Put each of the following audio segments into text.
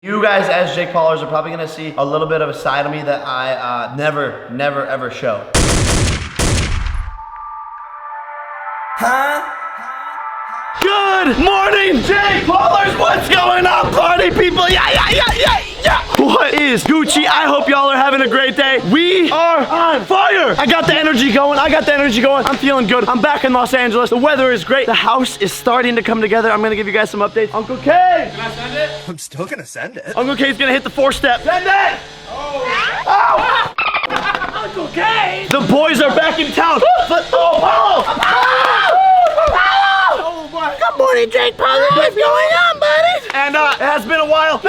You guys as Jake Paulers are probably gonna see a little bit of a side of me that I never ever show. Huh? Good morning, Jake Paulers. What's going on, party people? Yeah. What is Gucci? I hope y'all are having a great day. We are on fire. I got the energy going. I'm feeling good. I'm back in Los Angeles. The weather is great. The house is starting to come together. I'm gonna give you guys some updates. Uncle K. Can I send it? I'm still gonna send it. Uncle K's gonna hit the 4-step. Send it! Oh! Uncle K! The boys are back in town. Apollo! Oh my! Good morning, Jake Paul. What's going on, buddy? And it has been a while.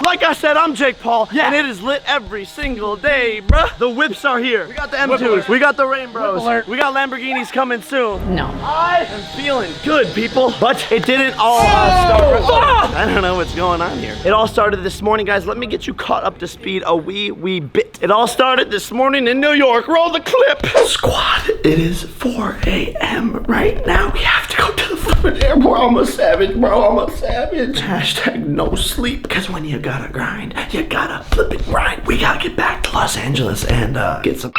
Like I said, I'm Jake Paul, and it is lit every single day, bruh. The whips are here. We got the M2s, we got the Rainbows, we got Lamborghinis coming soon. No. I am feeling good, people, but it didn't all start. I don't know what's going on here. It all started this morning, guys. Let me get you caught up to speed a wee bit. It all started this morning in New York. Roll the clip. Squad, it is 4 a.m. right now. We have to go to the flipping airport. I'm a savage, bro. I'm a savage. Hashtag no sleep, because when you gotta grind, you gotta flip and grind. We gotta get back to Los Angeles and get some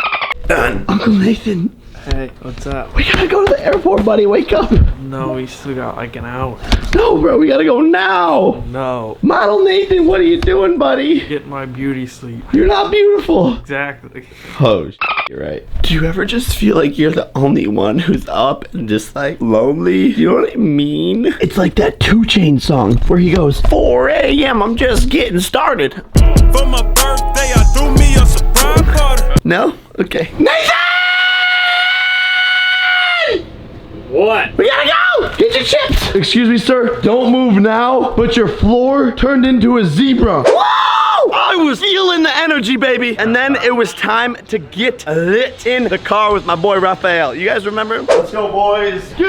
done. Uncle Nathan. Hey, what's up? We gotta go to the airport, buddy. Wake up. No, we still got like an hour. No, bro, we gotta go now. No. Model Nathan, what are you doing, buddy? Get my beauty sleep. You're not beautiful. Exactly. Oh, you're right. Do you ever just feel like you're the only one who's up and just like lonely? You know what I mean? It's like that 2 Chainz song where he goes, 4 a.m. I'm just getting started. For my birthday, I threw me a surprise party. No? Okay. Nathan! What? We gotta go! Get your chips! Excuse me, sir. Don't move now, but your floor turned into a zebra. Whoa! I was feeling the energy, baby. And then it was time to get lit in the car with my boy, Raphael. You guys remember him? Let's go, boys. Good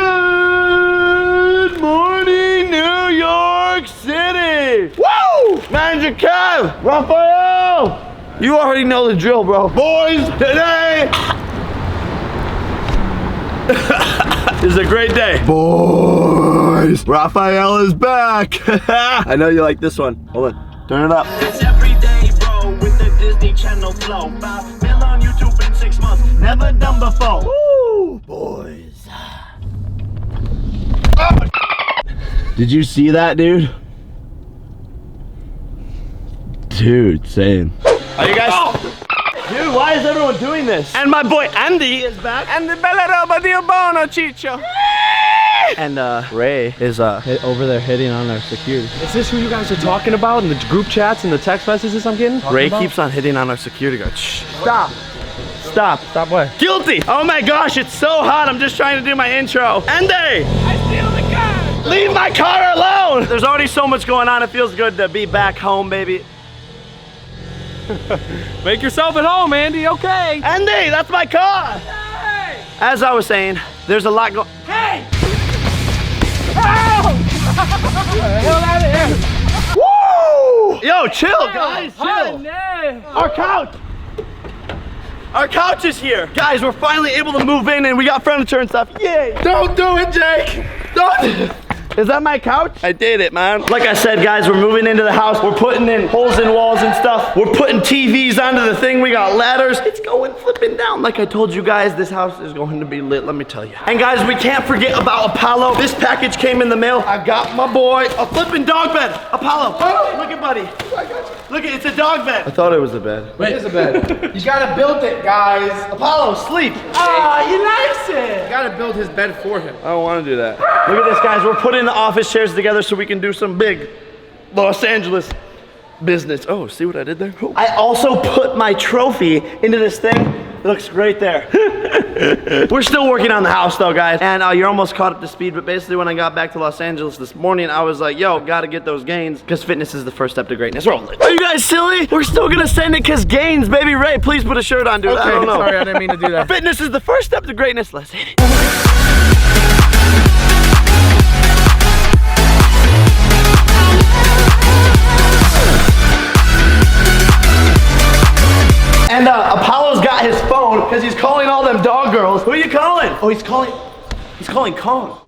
morning, New York City. Woo! Manager Kev, Raphael. You already know the drill, bro. Boys, today this is a great day. Boys, Raphael is back. I know you like this one. Hold on, turn it up. It's every day, bro, with the Disney Channel flow. 5 mil on YouTube in 6 months, never done before. Woo, boys. Did you see that, dude? Dude, same. Are you guys? Dude, why is everyone doing this? And my boy Andy is back. And the bella roba di bono, Chicho. And Ray is over there hitting on our security. Is this who you guys are talking about in the group chats and the text messages I'm getting? Ray keeps on hitting on our security guard. Shh. Stop. Stop what? Guilty. Oh my gosh, it's so hot. I'm just trying to do my intro. Andy! I steal the car! Leave my car alone! There's already so much going on. It feels good to be back home, baby. Make yourself at home, Andy, okay? Andy, that's my car! Hey! As I was saying, there's a lot going. Hey! Oh! Get the hell out of here! Woo! Yo, chill, guys, chill. Honey. Our couch is here. Guys, we're finally able to move in and we got furniture and stuff. Yay! Don't do it, Jake! Don't! Is that my couch? I did it, man. Like I said, guys, we're moving into the house. We're putting in holes in walls and stuff. We're putting TVs onto the thing. We got ladders. It's going flipping down. Like I told you guys, this house is going to be lit, let me tell you. And guys, we can't forget about Apollo. This package came in the mail. I got my boy a flipping dog bed. Apollo, look at buddy. Look at, it's a dog bed. I thought it was a bed. It is a bed. You gotta build it, guys. Apollo, sleep. Ah, he likes it. You gotta build his bed for him. I don't want to do that. Look at this, guys. We're putting the office chairs together so we can do some big Los Angeles business. Oh, see what I did there? Oh. I also put my trophy into this thing. It looks great there. We're still working on the house though, guys. And you're almost caught up to speed, but basically when I got back to Los Angeles this morning, I was like, yo, gotta get those gains because fitness is the first step to greatness. Roll it. Are you guys silly? We're still gonna send it because gains, baby. Ray, please put a shirt on, dude. Okay, I don't know. sorry, I didn't mean to do that. Fitness is the first step to greatness. Let's hit it. And Apollo's got his phone because he's calling all them dog girls. Who are you calling? Oh, he's calling Kong.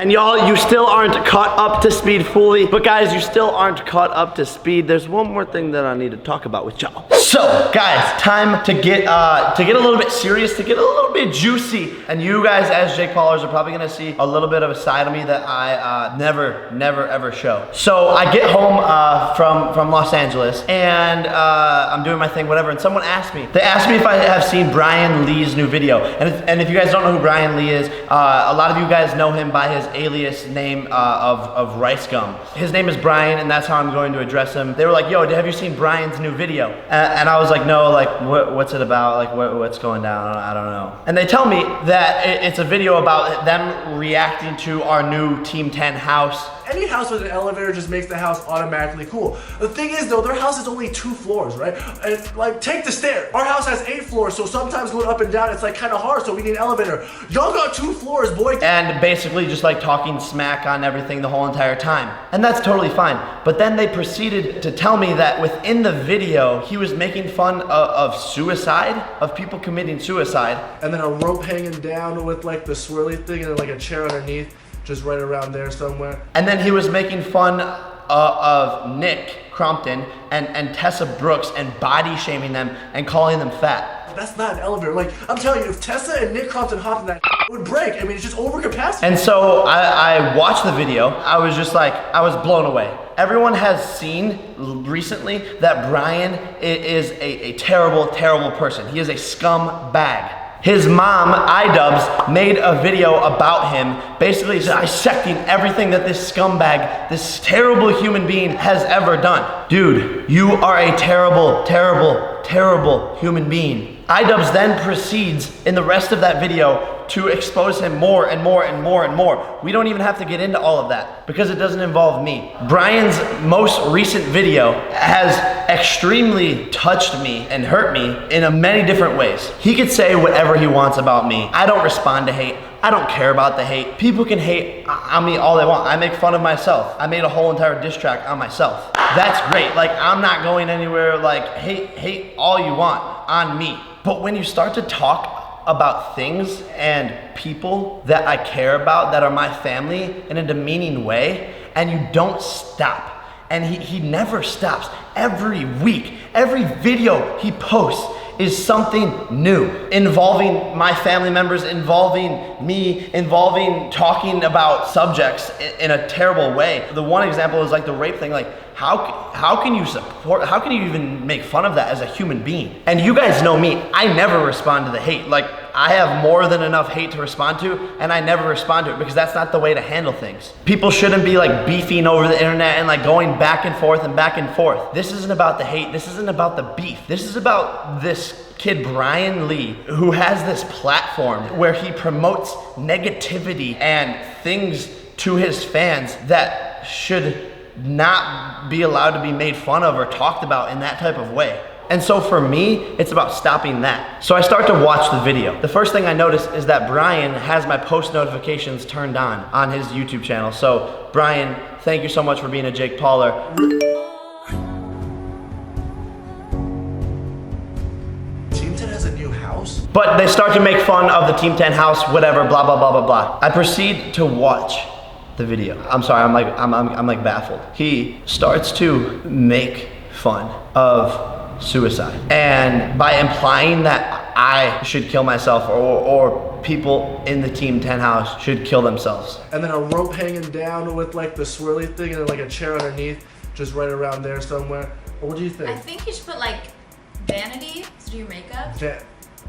And y'all, you still aren't caught up to speed fully. But guys, you still aren't caught up to speed. There's one more thing that I need to talk about with y'all. So, guys, time to get a little bit serious, to get a little bit juicy. And you guys, as Jake Paulers, are probably gonna see a little bit of a side of me that I never ever show. So I get home from Los Angeles, and I'm doing my thing, whatever. And someone asked me. They asked me if I have seen Brian Lee's new video. And if you guys don't know who Brian Lee is, a lot of you guys know him by his alias name of Rice Gum. His name is Brian, and that's how I'm going to address him. They were like, yo, have you seen Brian's new video? And I was like, no, like, what's it about? Like, what's going down? I don't know. And they tell me that it's a video about them reacting to our new Team 10 house. Any house with an elevator just makes the house automatically cool. The thing is though, their house is only 2 floors, right? And like, take the stair. Our house has 8 floors, so sometimes going up and down, it's like kind of hard, so we need an elevator. Y'all got 2 floors, boy. And basically just like talking smack on everything the whole entire time. And that's totally fine. But then they proceeded to tell me that within the video, he was making fun of suicide, of people committing suicide. And then a rope hanging down with like the swirly thing and then like a chair underneath. Just right around there somewhere. And then he was making fun of Nick Crompton and Tessa Brooks and body shaming them and calling them fat. That's not an elevator. Like, I'm telling you, if Tessa and Nick Crompton hopped in that, it would break. I mean, it's just overcapacity. And so I watched the video. I was just like, I was blown away. Everyone has seen recently that Brian is a terrible, terrible person. He is a scumbag. His mom, iDubbbz, made a video about him, basically dissecting everything that this scumbag, this terrible human being has ever done. Dude, you are a terrible, terrible, terrible human being. iDubbbz then proceeds in the rest of that video to expose him more and more and more and more. We don't even have to get into all of that because it doesn't involve me. Brian's most recent video has extremely touched me and hurt me in many different ways. He could say whatever he wants about me. I don't respond to hate. I don't care about the hate. People can hate on me all they want. I make fun of myself. I made a whole entire diss track on myself. That's great. Like, I'm not going anywhere. Like, hate all you want on me. But when you start to talk about things and people that I care about, that are my family, in a demeaning way, and you don't stop, and he never stops. Every week, every video he posts is something new, involving my family members, involving me, involving talking about subjects in a terrible way. The one example is like the rape thing. Like, how can you support, how can you even make fun of that as a human being? And you guys know me, I never respond to the hate. Like, I have more than enough hate to respond to, and I never respond to it because that's not the way to handle things. People shouldn't be like beefing over the internet and like going back and forth and back and forth. This isn't about the hate, this isn't about the beef. This is about this kid, Brian Lee, who has this platform where he promotes negativity and things to his fans that should not be allowed to be made fun of or talked about in that type of way. And so for me, it's about stopping that. So I start to watch the video. The first thing I notice is that Brian has my post notifications turned on his YouTube channel. So Brian, thank you so much for being a Jake Pauler. Team 10 has a new house? But they start to make fun of the Team 10 house, whatever, blah, blah, blah, blah, blah. I proceed to watch the video. I'm sorry, I'm like baffled. He starts to make fun of suicide. And by implying that I should kill myself or people in the Team 10 house should kill themselves. And then a rope hanging down with like the swirly thing and then like a chair underneath, just right around there somewhere. What do you think? I think you should put like vanity to do your makeup.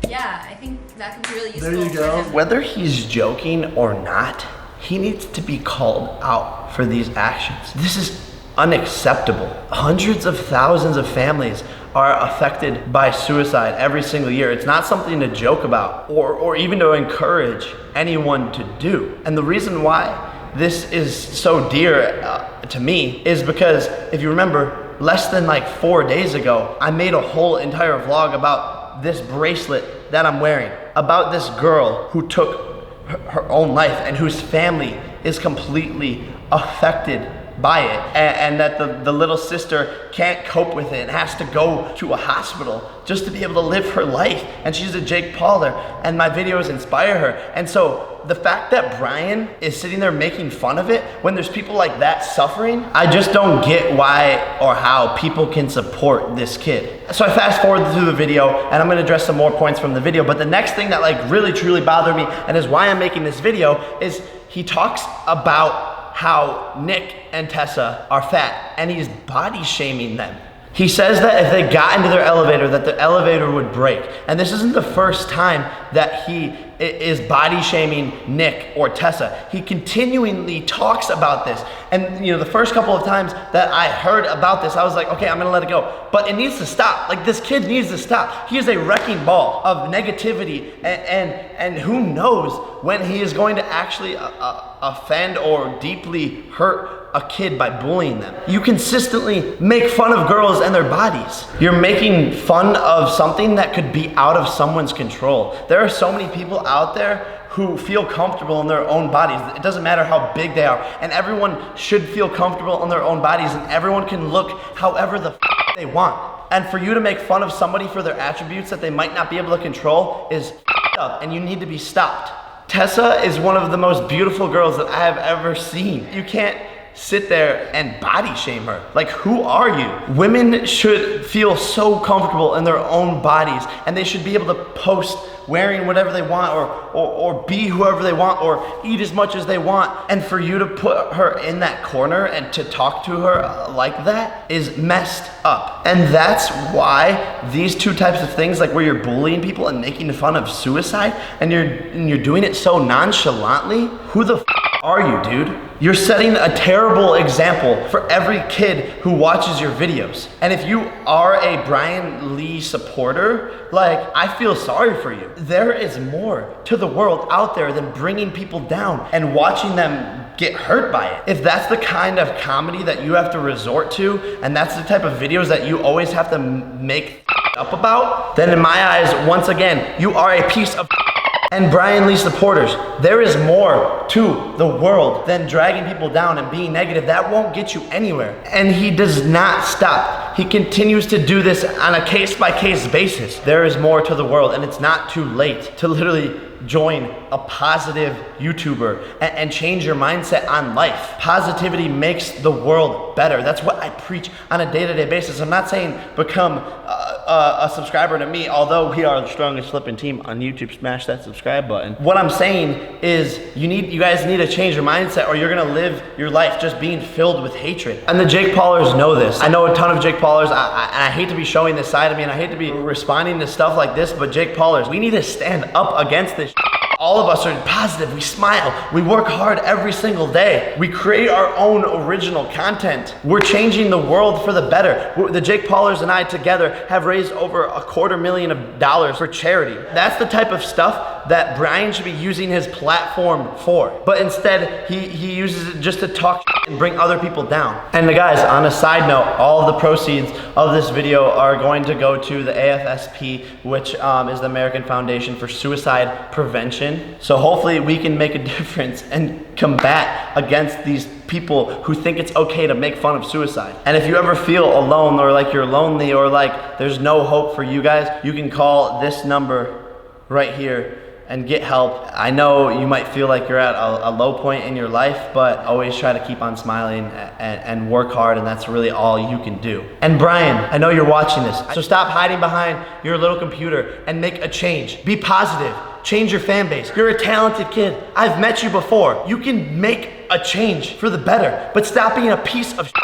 Yeah, I think that could be really useful. There you go. For him. Whether he's joking or not, he needs to be called out for these actions. This is unacceptable. Hundreds of thousands of families are affected by suicide every single year. It's not something to joke about or even to encourage anyone to do. And the reason why this is so dear to me is because if you remember, less than like 4 days ago, I made a whole entire vlog about this bracelet that I'm wearing, about this girl who took her own life and whose family is completely affected by it, and that the little sister can't cope with it and has to go to a hospital just to be able to live her life. And she's a Jake Pauler, and my videos inspire her. And so the fact that Brian is sitting there making fun of it when there's people like that suffering, I just don't get why or how people can support this kid. So I fast forward through the video, and I'm gonna address some more points from the video, but the next thing that like really truly bothered me and is why I'm making this video is he talks about how Nick and Tessa are fat and he's body shaming them. He says that if they got into their elevator, that the elevator would break. And this isn't the first time that he is body shaming Nick or Tessa. He continually talks about this. And the first couple of times that I heard about this, I was like, okay, I'm gonna let it go. But it needs to stop. Like, this kid needs to stop. He is a wrecking ball of negativity, and who knows when he is going to actually offend or deeply hurt a kid by bullying them. You consistently make fun of girls and their bodies. You're making fun of something that could be out of someone's control. There are so many people out there who feel comfortable in their own bodies. It doesn't matter how big they are, and everyone should feel comfortable in their own bodies, and everyone can look however the they want. And for you to make fun of somebody for their attributes that they might not be able to control is up, and you need to be stopped. Tessa is one of the most beautiful girls that I have ever seen. You can't sit there and body shame her. Like, who are you? Women should feel so comfortable in their own bodies, and they should be able to post wearing whatever they want, or be whoever they want, or eat as much as they want. And for you to put her in that corner and to talk to her like that is messed up. And that's why these two types of things, like where you're bullying people and making fun of suicide, and you're doing it so nonchalantly, who the are you, dude? You're setting a terrible example for every kid who watches your videos. And if you are a Brian Lee supporter, like, I feel sorry for you. There is more to the world out there than bringing people down and watching them get hurt by it. If that's the kind of comedy that you have to resort to, and that's the type of videos that you always have to make up about, then in my eyes, once again, you are a piece of and Brian Lee supporters, there is more to the world than dragging people down and being negative. That won't get you anywhere. And he does not stop. He continues to do this on a case-by-case basis. There is more to the world, and it's not too late to literally join a positive YouTuber and change your mindset on life. Positivity makes the world better. That's what I preach on a day-to-day basis. I'm not saying become a subscriber to me, although we are the strongest flipping team on YouTube. Smash that subscribe button. What I'm saying is you guys need to change your mindset, or you're gonna live your life just being filled with hatred. And the Jake Paulers know this. I know a ton of Jake Paulers, and I hate to be showing this side of me, and I hate to be responding to stuff like this, but Jake Paulers, we need to stand up against this. All of us are positive, we smile, we work hard every single day. We create our own original content. We're changing the world for the better. The Jake Paulers and I together have raised over $250,000 for charity. That's the type of stuff that Brian should be using his platform for. But instead, he uses it just to talk and bring other people down. And guys, on a side note, all of the proceeds of this video are going to go to the AFSP, which is the American Foundation for Suicide Prevention. So hopefully we can make a difference and combat against these people who think it's okay to make fun of suicide. And if you ever feel alone, or like you're lonely, or like there's no hope for you guys, you can call this number right here and get help. I know you might feel like you're at a low point in your life, but always try to keep on smiling and work hard, and that's really all you can do. And Brian, I know you're watching this, so stop hiding behind your little computer and make a change. Be positive. Change your fan base. You're a talented kid. I've met you before. You can make a change for the better, but stop being a piece of shit.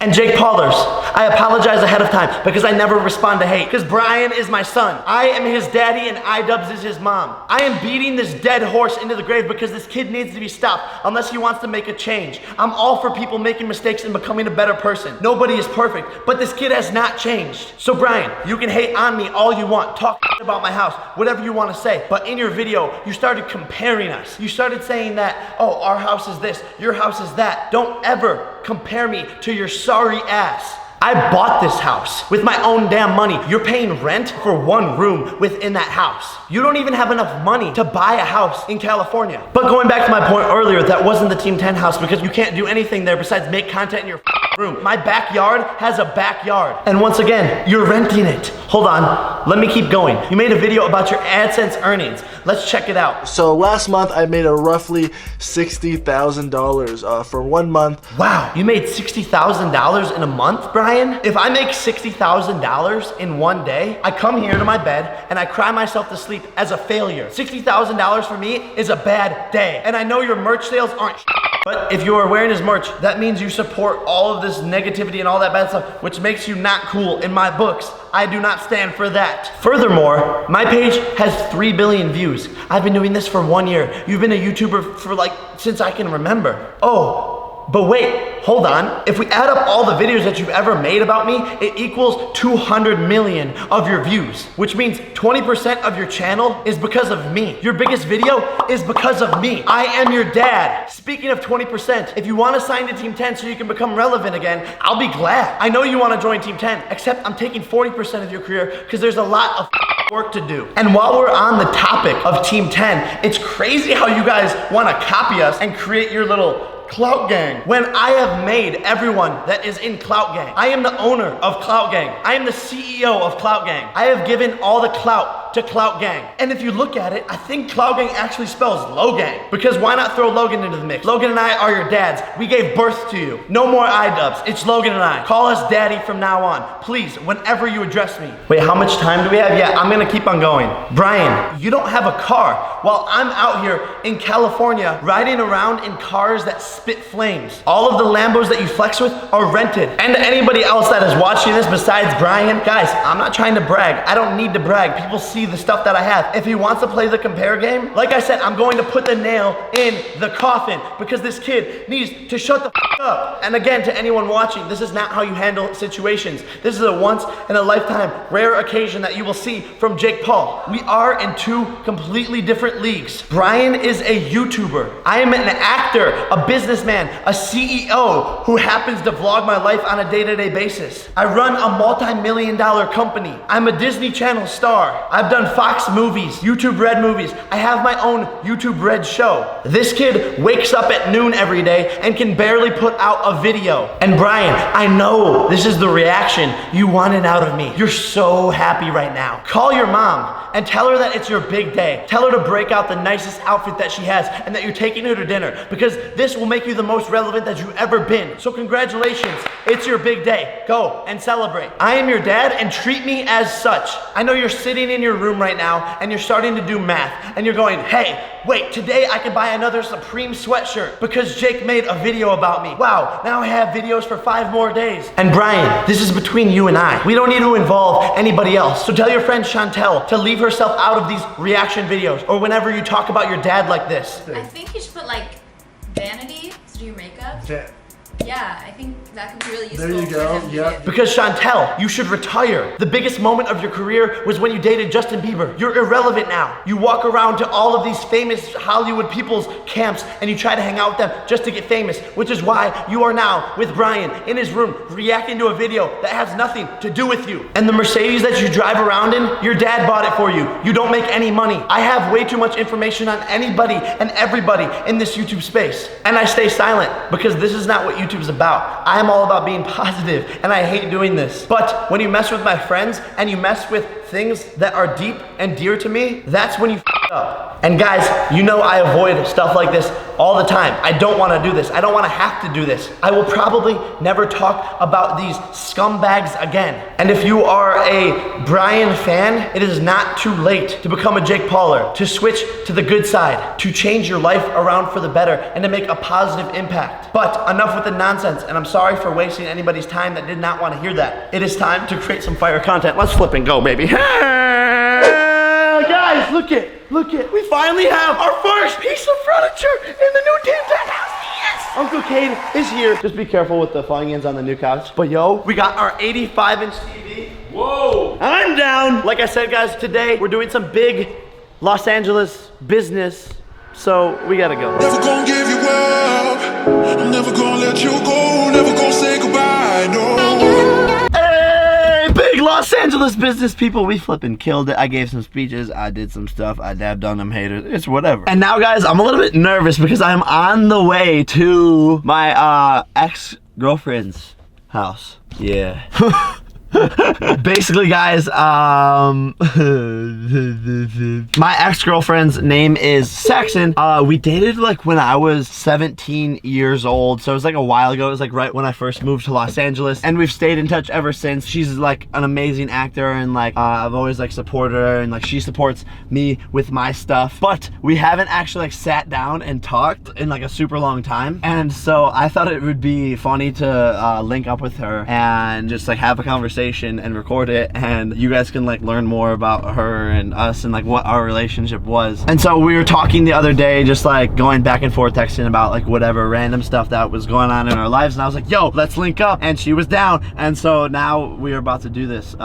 And Jake Paulers, I apologize ahead of time because I never respond to hate, because Brian is my son. I am his daddy and iDubbbz is his mom. I am beating this dead horse into the grave because this kid needs to be stopped unless he wants to make a change. I'm all for people making mistakes and becoming a better person. Nobody is perfect, but this kid has not changed. So Brian, you can hate on me all you want, talk about my house, whatever you want to say, but in your video, you started comparing us. You started saying that, oh, our house is this, your house is that. Don't ever compare me to your sorry ass. I bought this house with my own damn money. You're paying rent for one room within that house. You don't even have enough money to buy a house in California. But going back to my point earlier, that wasn't the Team 10 house because you can't do anything there besides make content in your room. My backyard has a backyard. And once again, you're renting it. Hold on, let me keep going. You made a video about your AdSense earnings. Let's check it out. So last month I made a roughly $60,000 for 1 month. Wow, you made $60,000 in a month, Brian? If I make $60,000 in one day, I come here to my bed and I cry myself to sleep as a failure. $60,000 for me is a bad day. And I know your merch sales aren't but if you are wearing his merch, that means you support all of this negativity and all that bad stuff, which makes you not cool in my books. I do not stand for that. Furthermore, my page has 3 billion views. I've been doing this for 1 year. You've been a YouTuber for since I can remember. Oh, but wait, hold on. If we add up all the videos that you've ever made about me, it equals 200 million of your views, which means 20% of your channel is because of me. Your biggest video is because of me. I am your dad. Speaking of 20%, if you want to sign to Team 10 so you can become relevant again, I'll be glad. I know you want to join Team 10, except I'm taking 40% of your career because there's a lot of work to do. And while we're on the topic of Team 10, it's crazy how you guys want to copy us and create your little Clout Gang, when I have made everyone that is in Clout Gang. I am the owner of Clout Gang. I am the CEO of Clout Gang. I have given all the clout to Clout Gang. And if you look at it, I think Clout Gang actually spells Logang, because why not throw Logan into the mix? Logan and I are your dads. We gave birth to you. No more iDubbbz. It's Logan and I. Call us daddy from now on. Please, whenever you address me. Wait, how much time do we have? Yeah, I'm gonna keep on going. Brian, you don't have a car while I'm out here in California riding around in cars that spit flames. All of the Lambos that you flex with are rented. And anybody else that is watching this besides Brian, guys, I'm not trying to brag. I don't need to brag. People see the stuff that I have. If he wants to play the compare game, like I said, I'm going to put the nail in the coffin because this kid needs to shut the f up. And again, to anyone watching, this is not how you handle situations. This is a once in a lifetime rare occasion that you will see from Jake Paul. We are in two completely different leagues. Brian is a YouTuber. I am an actor, a businessman, a CEO who happens to vlog my life on a day-to-day basis. I run a multi-million-dollar company. I'm a Disney Channel star. I've done Fox movies, YouTube Red movies. I have my own YouTube Red show. This kid wakes up at noon every day and can barely put out a video. And Brian, I know this is the reaction you wanted out of me. You're so happy right now. Call your mom and tell her that it's your big day. Tell her to break out the nicest outfit that she has and that you're taking her to dinner, because this will make you the most relevant that you've ever been. So congratulations, it's your big day. Go and celebrate. I am your dad and treat me as such. I know you're sitting in your room right now and you're starting to do math and you're going, hey, wait, today I can buy another Supreme sweatshirt because Jake made a video about me. Wow, now I have videos for 5 more days. And Brian, this is between you and I. We don't need to involve anybody else. So tell your friend Chantel to leave herself out of these reaction videos or whenever you talk about your dad like this. I think you should put Vanity to do your makeup. Yeah, I think that could be really useful. There you go, for him. yep. Because Chantel, you should retire. The biggest moment of your career was when you dated Justin Bieber. You're irrelevant now. You walk around to all of these famous Hollywood people's camps and you try to hang out with them just to get famous, which is why you are now with Brian in his room reacting to a video that has nothing to do with you. And the Mercedes that you drive around in, your dad bought it for you. You don't make any money. I have way too much information on anybody and everybody in this YouTube space. And I stay silent because this is not what YouTube's about. I am all about being positive and I hate doing this. But when you mess with my friends and you mess with things that are deep and dear to me, that's when you f up. And guys, you know I avoid stuff like this all the time. I don't want to do this. I don't want to have to do this. I will probably never talk about these scumbags again. And if you are a Brian fan, it is not too late to become a Jake Pauler, to switch to the good side, to change your life around for the better, and to make a positive impact. But enough with the nonsense, and I'm sorry for wasting anybody's time that did not want to hear that. It is time to create some fire content. Let's flip and go, baby. Guys, look it. We finally have our first piece of furniture in the new Team 10 house. Yes! Uncle Cade is here. Just be careful with the funyuns on the new couch. But yo, we got our 85-inch TV. Whoa! I'm down. Like I said, guys, today we're doing some big Los Angeles business. So we gotta go. Never gonna give you up. I'm never gonna let you go. Never gonna say goodbye. No. Los Angeles business people, we flipping killed it. I gave some speeches, I did some stuff, I dabbed on them haters, it's whatever. And now guys, I'm a little bit nervous because I'm on the way to my ex-girlfriend's house. Yeah. Basically guys, my ex-girlfriend's name is Saxon. We dated like when I was 17 years old, so it was like a while ago. It was like right when I first moved to Los Angeles, and we've stayed in touch ever since. She's like an amazing actor, and like I've always like supported her, and like she supports me with my stuff, but we haven't actually like sat down and talked in like a super long time. And so I thought it would be funny to link up with her and just like have a conversation and record it, and you guys can like learn more about her and us and like what our relationship was. And so we were talking the other day, just like going back and forth texting about like whatever random stuff that was going on in our lives, and I was like, yo, let's link up, and she was down. And so now we are about to do this.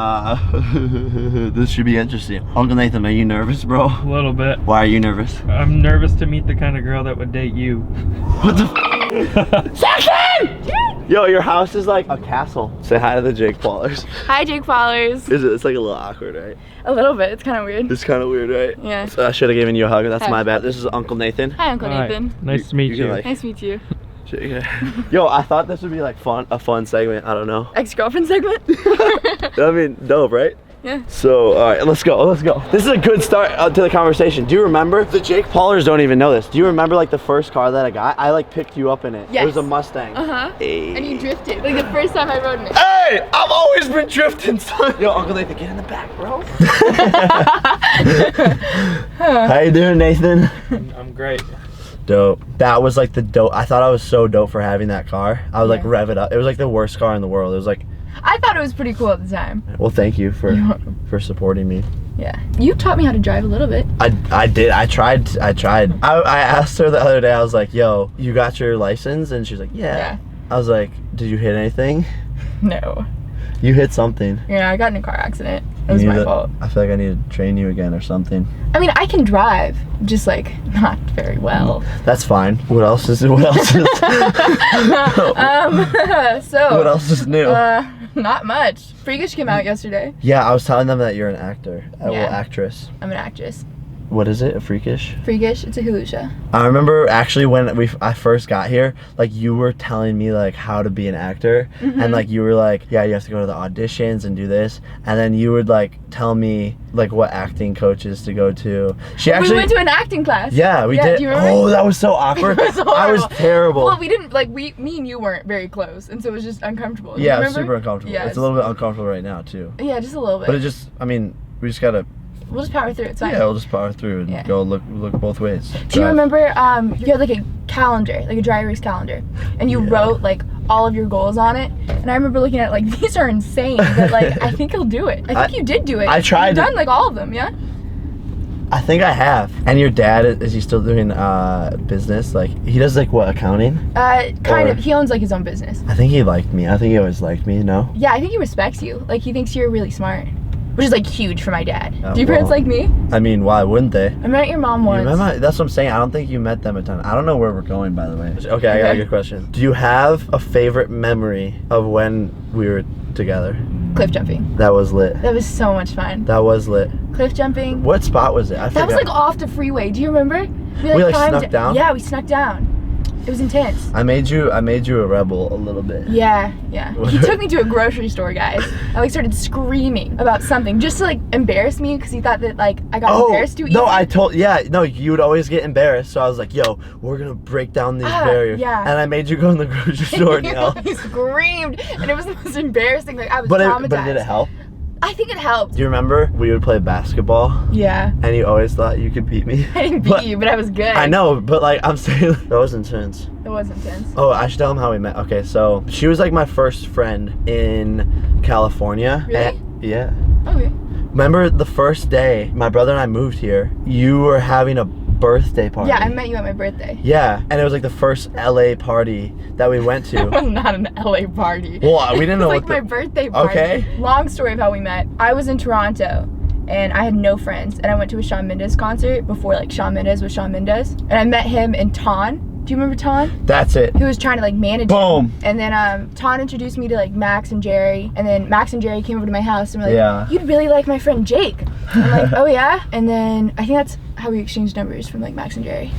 This should be interesting. Uncle Nathan, are you nervous, bro? A little bit. Why are you nervous? I'm nervous to meet the kind of girl that would date you. What the Saxon! Yo, your house is like a castle. Say hi to the Jake Paulers. Hi, Jake Paulers. It's like a little awkward, right? A little bit. It's kind of weird. It's kind of weird, right? Yeah. So I should have given you a hug. That's Hi. my bad. This is Uncle Nathan. Hi, Uncle Hi. Nathan. Nice to meet you can, you. like- Nice to meet you. Yo, I thought this would be like a fun segment. I don't know. Ex-girlfriend segment? I mean, dope, right? Yeah. So, all right, let's go. This is a good start to the conversation. Do you remember? The Jake Paulers don't even know this. Do you remember like the first car that I got? I like picked you up in it. Yes. It was a Mustang. Uh-huh. Hey. And you drifted. Like the first time I rode in it. Hey, I've always been drifting, son. Yo, Uncle Nathan, get in the back, bro. How you doing, Nathan? I'm great. Dope. That was like the dope. I thought I was so dope for having that car. I would like rev it up. It was like the worst car in the world. It was like, I thought it was pretty cool at the time. well, thank you for supporting me. Yeah. You taught me how to drive a little bit. I did. I tried. I asked her the other day. I was like, yo, you got your license? And she's like, yeah. I was like, did you hit anything? No. You hit something. Yeah, I got in a car accident. It was my fault. I feel like I need to train you again or something. I mean, I can drive, just like not very well. That's fine. What else is So. what else is new? Not much. Freakish came out yesterday. Yeah, I was telling them that you're an actor. Well, Yeah. actress. I'm an actress. What is it? A freakish? Freakish, it's a Hulu show. I remember actually when I first got here, like you were telling me like how to be an actor, and like you were like, yeah, you have to go to the auditions and do this, and then you would like tell me like what acting coaches to go to. She actually We went to an acting class. yeah, we did. Do you remember? Oh, that was so awkward. It was I was horrible. terrible. Well, we didn't like me and you weren't very close, and so it was just uncomfortable. Do you yeah, it was remember? super uncomfortable. Yeah, it's a little bit uncomfortable right now too. Yeah, just a little bit. But it just, I mean, we just gotta. We'll just power through. It's fine. Yeah, we'll just power through and Yeah. go look both ways. Do you remember you had like a calendar, like a dry erase calendar, and you wrote like all of your goals on it? And I remember looking at it like, these are insane, but like I think you'll do it. I think you did do it. I tried You've to- done like all of them, yeah? I think I have. And your dad, is he still doing business? Like he does like what, accounting? Kind Or- of. He ons like his own business. I think he liked me. I think he always liked me, no? Yeah, I think he respects you. Like he thinks you're really smart, which is like huge for my dad. Oh, Do your parents well. like me? I mean, why wouldn't they? I met your mom You once. remember? That's what I'm saying. I don't think you met them a ton. I don't know where we're going, by the way. Okay, I got a Okay. good question. Do you have a favorite memory of when we were together? Cliff jumping. That was lit. That was so much fun. That was lit. Cliff jumping. What spot was it? I That was forgot. like off the freeway. Do you remember? We, like, climbed snuck down? Yeah, we snuck down. It was intense. I made you a rebel a little bit. Yeah. He took me to a grocery store, guys. I like started screaming about something just to like embarrass me because he thought that like I got embarrassed too easy. No, you would always get embarrassed. So I was like, yo, we're gonna break down these barriers. yeah. And I made you go in the grocery store and yell. He screamed, and it was the most embarrassing. Like I was But traumatized. did it help? I think it helped. Do you remember we would play basketball Yeah. and you always thought you could beat me? I didn't beat you, but I was good. I know, but like I'm saying, that was intense. It was intense. Oh, I should tell them how we met. Okay, so she was like my first friend in California. Really? Yeah. Okay. Remember the first day my brother and I moved here, you were having a birthday party. Yeah, I met you at my birthday. Yeah, and it was like the first LA party that we went It to. was not an LA party. Well, we didn't know It was what like my birthday party. Okay. Long story of how we met. I was in Toronto and I had no friends, and I went to a Shawn Mendes concert before like Shawn Mendes was Shawn Mendes, and I met him in Taun. Do Do you remember Ton? That's it. Who was trying to like manage Boom. him. And then Ton introduced me to like Max and Jerry. And then Max and Jerry came over to my house and were like, Yeah. you'd really like my friend Jake. I'm like, oh yeah? And then I think that's how we exchanged numbers from like Max and Jerry.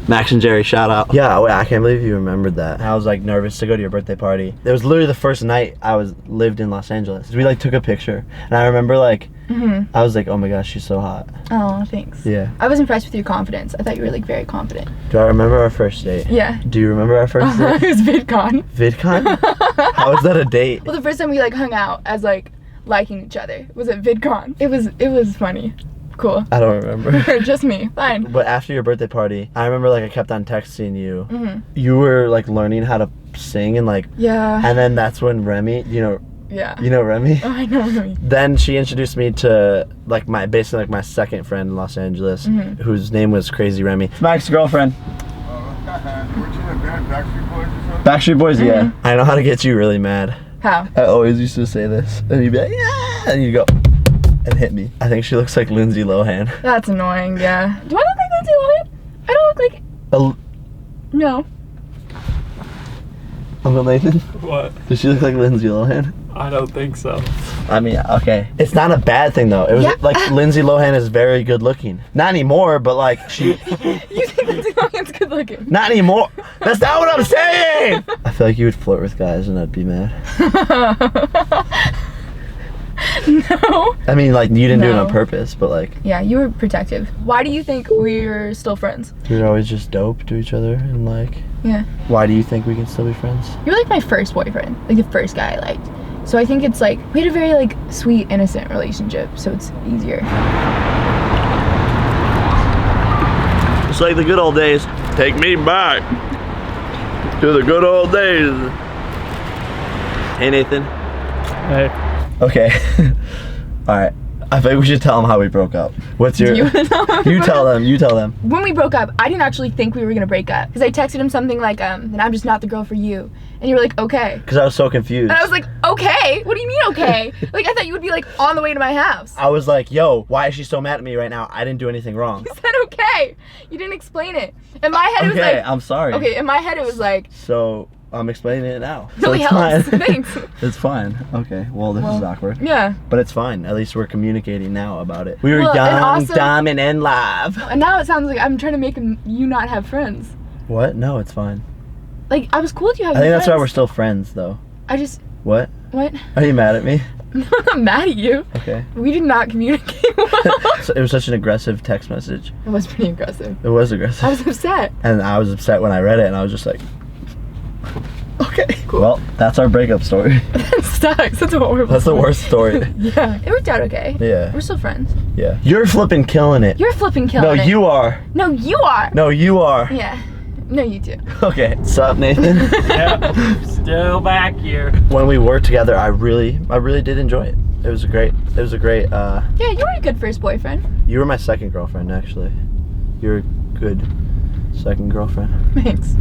Max and Jerry, shout out. Yeah, wait, I can't believe you remembered that. I was like nervous to go to your birthday party. It was literally the first night I lived in Los Angeles. We like took a picture, and I remember like, I was like, oh my gosh, she's so hot. Oh, thanks. Yeah. I was impressed with your confidence. I thought you were like very confident. Do I remember our first date? Yeah. Do you remember our first It date? was VidCon. VidCon? How was that a date? Well, the first time we like hung out as like liking each other was at VidCon. It was funny. Cool. I don't remember. Just me. Fine. But after your birthday party, I remember like I kept on texting you. You were like learning how to sing and like, Yeah. and then that's when Remy, you know Remy? Oh, I know Remy. Then she introduced me to like basically like my second friend in Los Angeles, whose name was Crazy Remy. It's Mike's girlfriend. Backstreet Boys, yeah. I know how to get you really mad. How? I always used to say this, and you'd be like, yeah, and you'd go and hit me. I think she looks like Lindsay Lohan. That's annoying, yeah. Do I look like Lindsay Lohan? I don't look like... No. Uncle Nathan? What? Does she look like Lindsay Lohan? I don't think so. I mean, okay. It's not a bad thing though. It was like Lindsay Lohan is very good looking. Not anymore, but like she... You think Lindsay Lohan's good looking? Not anymore. That's not what I'm saying! I feel like you would flirt with guys and I'd be mad. No. I mean, like, you didn't do it No. on purpose, but like... Yeah, you were protective. Why do you think we're still friends? We're always just dope to each other and like... Yeah. Why do you think we can still be friends? You're like my first boyfriend. Like the first guy I liked. So I think it's like, we had a very like sweet, innocent relationship. So it's easier. It's like the good old days. Take me back to the good old days. Hey, Nathan. Hey. Okay. All right. I think we should tell them how we broke up. What's your... You wanna know? You tell them. You tell them. When we broke up, I didn't actually think we were gonna break up. Because I texted him something like, then I'm just not the girl for you. And you were like, okay. Because I was so confused. And I was like, okay? What do you mean okay? Like I thought you would be like on the way to my house. I was like, yo, why is she so mad at me right now? I didn't do anything wrong. You said okay. You didn't explain it. In my head, it was Okay, like... I'm sorry. Okay, in my head, it was like... So, I'm explaining it now. Really so it's helps. fine. Thanks. It's fine. Okay, well, this is awkward. Yeah. But it's fine. At least we're communicating now about it. We were Well, and young, also- dumb, and in love. And now it sounds like I'm trying to make you not have friends. What? No, it's fine. Like, I was cool with you having I think that's why friends. we're still friends, though. I just... What? What? Are you mad at me? I'm not mad at you. Okay. We did not communicate well. So it was such an aggressive text message. It was pretty aggressive. It was aggressive. I was upset. And I was upset when I read it, and I was just like, okay. Cool. Well, that's our breakup story. That sucks. That's a horrible That's the story. worst story. Yeah. It worked out okay. Yeah. We're still friends. Yeah. You're flipping killing it. You're flipping killing No, it. you are. No, you are. No, you are. Yeah. No, you do. Okay. What's up, Nathan? Yep. Still back here. When we worked together, I really did enjoy it. It was a great, Yeah, you were a good first boyfriend. you were my second girlfriend, actually. You're a good second girlfriend. Thanks.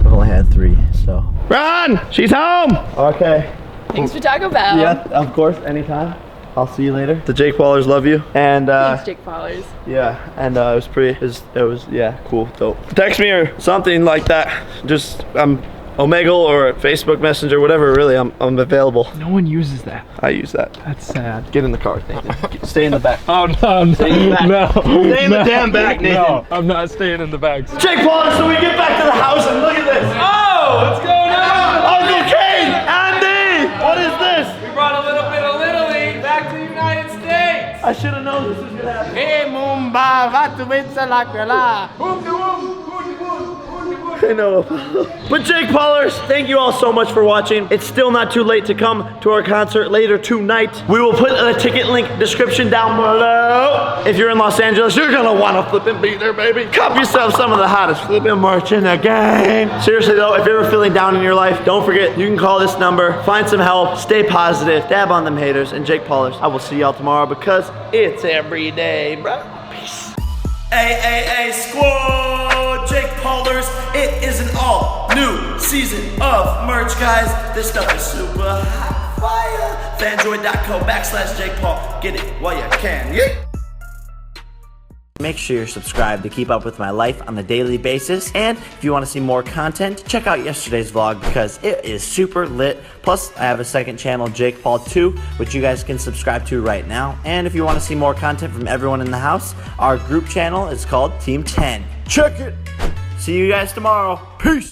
I've only had 3, so. Ron! She's home! Okay. Thanks for Taco Bell. Yeah, of course, anytime. I'll see you later. The Jake Paulers love you. And, Thanks, Jake Fowlers. yeah, and it was pretty, it was, yeah, cool, dope. Text me or something like that. Just, Omegle or Facebook Messenger, whatever, really, I'm available. No one uses that. I use that. That's sad. Get in the car, Nathan. Stay in the back. Oh no, Stay in the back. no. Stay in the damn back, Nathan. No, I'm not staying in the back. Jake Paulers, so we get back to the house and look at this. Oh, what's going on? Uncle Kane! Andy! What is this? We brought a little bit of Little League back to the United States. I should have known this was gonna happen. Hey, Mumba, Vatuitsa Lakala. I know. But Jake Paulers, thank you all so much for watching. It's still not too late to come to our concert later tonight. We will put a ticket link description down below. If you're in Los Angeles, you're gonna wanna flip and be there, baby. Cop yourself some of the hottest flipping merch in the game. Seriously though, if you're ever feeling down in your life, don't forget, you can call this number, find some help, stay positive, dab on them haters, and Jake Paulers, I will see y'all tomorrow because it's every day, bro. Peace. AAA Squad, Jake Paulers. It is an all new season of merch, guys. This stuff is super hot fire. Fanjoy.co/Jake Paul. Get it while you can. Yeah. Make sure you're subscribed to keep up with my life on a daily basis. And if you want to see more content, check out yesterday's vlog because it is super lit. Plus, I have a second channel, Jake Paul 2, which you guys can subscribe to right now. And if you want to see more content from everyone in the house, our group channel is called Team 10. Check it! See you guys tomorrow. Peace!